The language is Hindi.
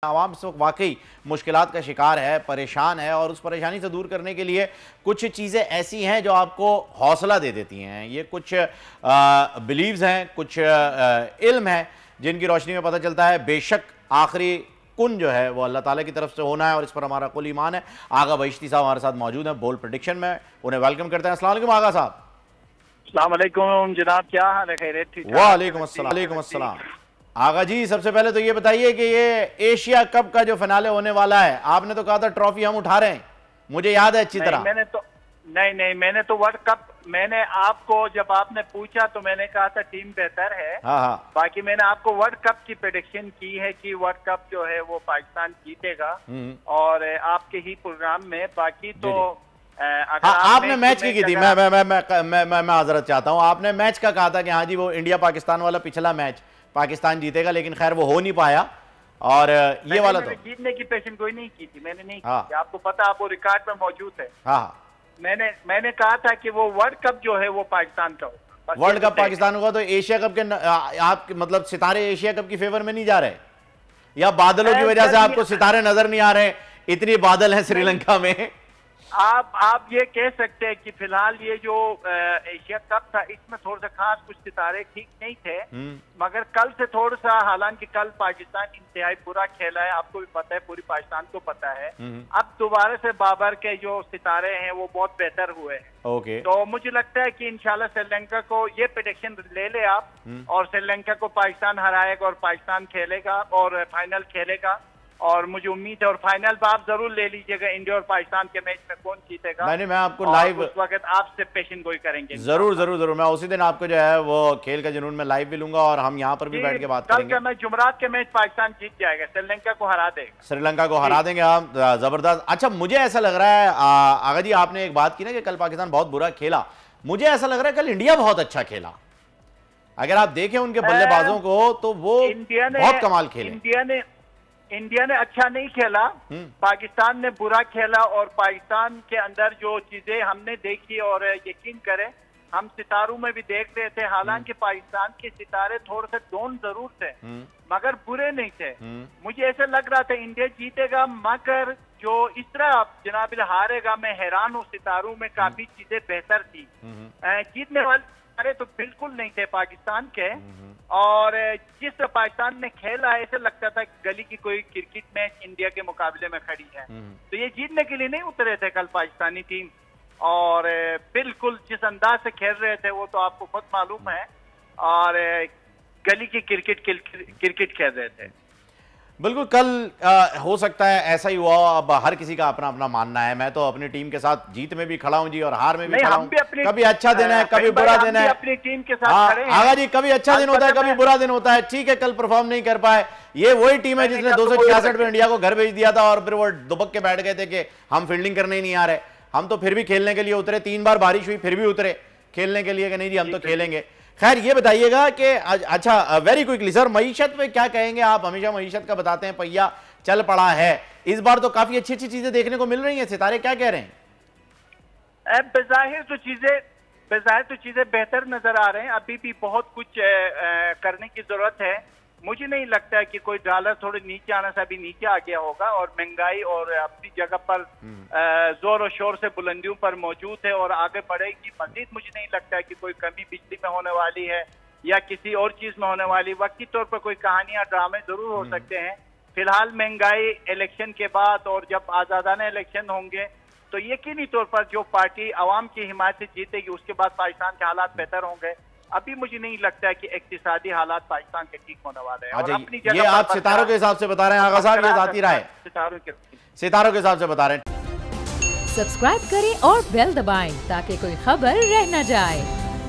आवाम इस वक्त वाकई मुश्किलात का शिकार है, परेशान है और उस परेशानी से दूर करने के लिए कुछ चीज़ें ऐसी हैं जो आपको हौसला दे देती हैं। ये कुछ बिलीव्स हैं, कुछ इल्म है जिनकी रोशनी में पता चलता है बेशक आखिरी कुन जो है वो अल्लाह ताला की तरफ से होना है और इस पर हमारा कुल ईमान है। आगा बहिश्ती साहब हमारे साथ मौजूद हैं बोल्ड प्रेडिक्शन में, उन्हें वेलकम करते हैं। अस्सलाम वालेकुम आगा साहब। अस्सलाम वालेकुम जनाब, क्या हाल है? खैरियत? वालेकुम अस्सलाम। वालेकुम अस्सलाम। आगा जी, सबसे पहले तो ये बताइए कि ये एशिया कप का जो फिनाले होने वाला है, आपने तो कहा था ट्रॉफी हम उठा रहे हैं, मुझे याद है अच्छी तरह। मैंने तो वर्ल्ड कप, मैंने आपको जब आपने पूछा तो मैंने कहा था टीम बेहतर है। हाँ। बाकी मैंने आपको वर्ल्ड कप की प्रेडिक्शन की है कि वर्ल्ड कप जो है वो पाकिस्तान जीतेगा और आपके ही प्रोग्राम में। बाकी तो आपने मैच की थी, मैं माजरत चाहता हूँ, आपने मैच का कहा था कि हाँ जी वो इंडिया पाकिस्तान वाला पिछला मैच पाकिस्तान जीतेगा, लेकिन खैर वो हो नहीं पाया। और ये वाला तो जीतने की पेशन कोई नहीं की थी, मैंने नहीं की थी। आपको पता, आप वो रिकॉर्ड में मौजूद है। हाँ, मैंने कहा था कि वो वर्ल्ड कप जो है वो पाकिस्तान का होगा। वर्ल्ड कप पाकिस्तान होगा। तो एशिया कप के आप मतलब सितारे एशिया कप की फेवर में नहीं जा रहे, या बादलों की वजह से आपको सितारे नजर नहीं आ रहे? इतनी बादल हैं श्रीलंका में। आप ये कह सकते हैं कि फिलहाल ये जो एशिया कप था इसमें थोड़ा सा खास कुछ सितारे ठीक नहीं थे, मगर कल से थोड़ा सा, हालांकि कल पाकिस्तान इंतहाई बुरा खेला है, आपको भी पता है, पूरी पाकिस्तान को पता है। अब दोबारा से बाबर के जो सितारे हैं वो बहुत बेहतर हुए हैं। तो मुझे लगता है कि इंशाल्लाह श्रीलंका को, ये प्रेडिक्शन ले ले आप, और श्रीलंका को पाकिस्तान हराएगा और पाकिस्तान खेलेगा और फाइनल खेलेगा। और मुझे उम्मीद है, और फाइनल आप जरूर ले लीजिएगा, इंडिया और पाकिस्तान के मैच में कौन जीतेगा। मैं आपको लाइव उस वक्त आपसे पेशन गोई करेंगे। जरूर मैं उसी दिन आपको जो है वो खेल का जुनून में लाइव भी लूंगा और हम यहाँ पर भी बैठ के बात करेंगे। कल मैं जुमरात के मैच पाकिस्तान जीत जाएगा, श्रीलंका को हरा देगा। श्रीलंका को हरा देंगे आप, जबरदस्त। अच्छा, मुझे ऐसा लग रहा है आगा जी, आपने एक बात की ना कि कल पाकिस्तान बहुत बुरा खेला, मुझे ऐसा लग रहा है कल इंडिया बहुत अच्छा खेला। अगर आप देखें उनके बल्लेबाजों को तो वो बहुत कमाल खेले। इंडिया ने अच्छा नहीं खेला, पाकिस्तान ने बुरा खेला। और पाकिस्तान के अंदर जो चीजें हमने देखी, और यकीन करें हम सितारों में भी देख रहे थे, हालांकि पाकिस्तान के सितारे थोड़े से डाउन जरूर थे मगर बुरे नहीं थे। मुझे ऐसा लग रहा था इंडिया जीतेगा, मगर जो इस तरह जनाब हारेगा, मैं हैरान हूँ। सितारों में काफी चीजें बेहतर थी, जीतने वाले सितारे तो बिल्कुल नहीं थे पाकिस्तान के। और जिस तरह पाकिस्तान ने खेला, ऐसे लगता था कि गली की कोई क्रिकेट मैच इंडिया के मुकाबले में खड़ी है। तो ये जीतने के लिए नहीं उतरे थे कल पाकिस्तानी टीम, और बिल्कुल जिस अंदाज से खेल रहे थे वो तो आपको खुद मालूम है, और गली की क्रिकेट खेल रहे थे। बिल्कुल, कल हो सकता है ऐसा ही हुआ। अब हर किसी का अपना अपना मानना है। मैं तो अपनी टीम के साथ जीत में भी खड़ा हूं जी, और हार में भी खड़ा हूं। कभी अच्छा दिन है, कभी बुरा दिन है, अपनी टीम के साथ खड़े हैं। आगा जी, कभी अच्छा दिन होता है, कभी बुरा दिन होता है। ठीक है, कल परफॉर्म नहीं कर पाए। ये वही टीम है जिसने 266 में इंडिया को घर भेज दिया था और फिर वो दुबक के बैठ गए थे कि हम फील्डिंग करने ही नहीं आ रहे। हम तो फिर भी खेलने के लिए उतरे, 3 बार बारिश हुई फिर भी उतरे खेलने के लिए कि नहीं जी हम तो खेलेंगे। खैर, ये बताइएगा कि अच्छा, वेरी क्विकली सर, मईशत पे क्या कहेंगे आप? हमेशा मईशत का बताते हैं, पहिया चल पड़ा है। इस बार तो काफी अच्छी अच्छी चीजें देखने को मिल रही हैं, सितारे क्या कह रहे हैं? बेज़ाहिर तो चीजें बेहतर नजर आ रहे हैं। अभी भी बहुत कुछ करने की जरूरत है। मुझे नहीं लगता है कि कोई डॉलर थोड़े नीचे आना से अभी नीचे आ गया होगा, और महंगाई और अपनी जगह पर जोर और शोर से बुलंदियों पर मौजूद है और आगे बढ़ेगी मजीद। मुझे नहीं लगता है कि कोई कमी बिजली में होने वाली है या किसी और चीज में होने वाली। वक्ती तौर पर कोई कहानियां, ड्रामे जरूर हो सकते हैं। फिलहाल महंगाई इलेक्शन के बाद, और जब आजादाना इलेक्शन होंगे तो यकीनी तौर पर जो पार्टी आवाम की हिमायत से जीतेगी उसके बाद पाकिस्तान के हालात बेहतर होंगे। अभी मुझे नहीं लगता है कि इक्तिसादी हालात पाकिस्तान के ठीक होने वाले हैं। और अपनी ये आप सितारों के हिसाब से बता रहे हैं आगा साहब, ये जाती राय सितारों के हिसाब से बता रहे हैं। सब्सक्राइब करें और बेल दबाएं ताकि कोई खबर रह न जाए।